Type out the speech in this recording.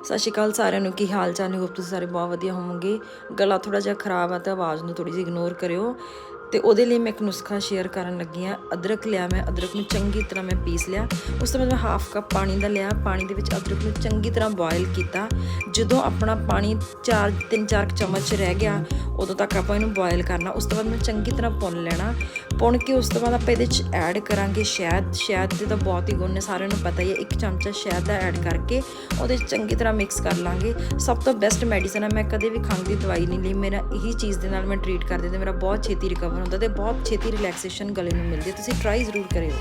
ਸਤਿ ਸ਼੍ਰੀ ਅਕਾਲ ਸਾਰਿਆਂ ਨੂੰ। ਕੀ ਹਾਲ ਚਾਲ ਨੇ? ਹੋਪ ਤੁਸੀਂ ਸਾਰੇ ਬਹੁਤ ਵਧੀਆ ਹੋਵੋਗੇ। ਗਲਾ ਥੋੜਾ ਜਿਹਾ ਖਰਾਬ ਆ ਤਾਂ ਆਵਾਜ਼ ਨੂੰ ਥੋੜੀ ਜਿਹੀ ਇਗਨੋਰ ਕਰਿਓ। ਤੇ ਉਹਦੇ ਲਈ ਮੈਂ ਇੱਕ ਨੁਸਖਾ ਸ਼ੇਅਰ ਕਰਨ ਲੱਗੀ ਆ। ਅਦਰਕ ਲਿਆ ਮੈਂ, ਅਦਰਕ ਨੂੰ ਚੰਗੀ ਤਰ੍ਹਾਂ ਮੈਂ ਪੀਸ ਲਿਆ। ਉਸ ਤੋਂ ਬਾਅਦ ਮੈਂ ਹਾਫ ਕੱਪ ਪਾਣੀ ਦਾ ਲਿਆ। ਪਾਣੀ ਦੇ ਵਿੱਚ ਅਦਰਕ ਨੂੰ ਚੰਗੀ ਤਰ੍ਹਾਂ ਬੋਇਲ ਕੀਤਾ। ਜਦੋਂ ਆਪਣਾ ਪਾਣੀ 3-4 ਚਮਚ ਰਹਿ ਗਿਆ ਉਦੋਂ ਤੱਕ ਆਪਾਂ ਇਹਨੂੰ ਬੋਇਲ ਕਰਨਾ। ਉਸ ਤੋਂ ਬਾਅਦ ਮੈਂ ਚੰਗੀ ਤਰ੍ਹਾਂ ਭੁੰਨ ਲੈਣਾ। ਭੁੰਨ ਕੇ ਉਸ ਤੋਂ ਬਾਅਦ ਆਪਾਂ ਇਹਦੇ 'ਚ ਐਡ ਕਰਾਂਗੇ ਸ਼ਹਿਦ ਦੇ ਤਾਂ ਬਹੁਤ ਹੀ ਗੁਣ ਨੇ, ਸਾਰਿਆਂ ਨੂੰ ਪਤਾ ਹੀ ਹੈ। 1 ਚਮਚਾ ਸ਼ਹਿਦ ਦਾ ਐਡ ਕਰਕੇ ਉਹਦੇ 'ਚ ਚੰਗੀ ਤਰ੍ਹਾਂ ਮਿਕਸ ਕਰ ਲਾਂਗੇ। ਸਭ ਤੋਂ ਬੈਸਟ ਮੈਡੀਸਨ ਹੈ। ਮੈਂ ਕਦੇ ਵੀ ਖੰਘ ਦੀ ਦਵਾਈ ਨਹੀਂ ਲਈ, ਮੇਰਾ ਇਹੀ ਚੀਜ਼ ਦੇ ਨਾਲ ਮੈਂ ਟਰੀਟ ਕਰਦੀ ਤੇ ਮੇਰਾ ਬਹੁਤ ਛੇਤੀ ਰਿਕਵਰ ਹੁੰਦਾ ਤੇ ਬਹੁਤ ਛੇਤੀ ਰਿਲੈਕਸੇਸ਼ਨ ਗਲੇ ਨੂੰ ਮਿਲਦੀ ਹੈ। ਤੁਸੀਂ ਟਰਾਈ ਜ਼ਰੂਰ ਕਰਿਓ।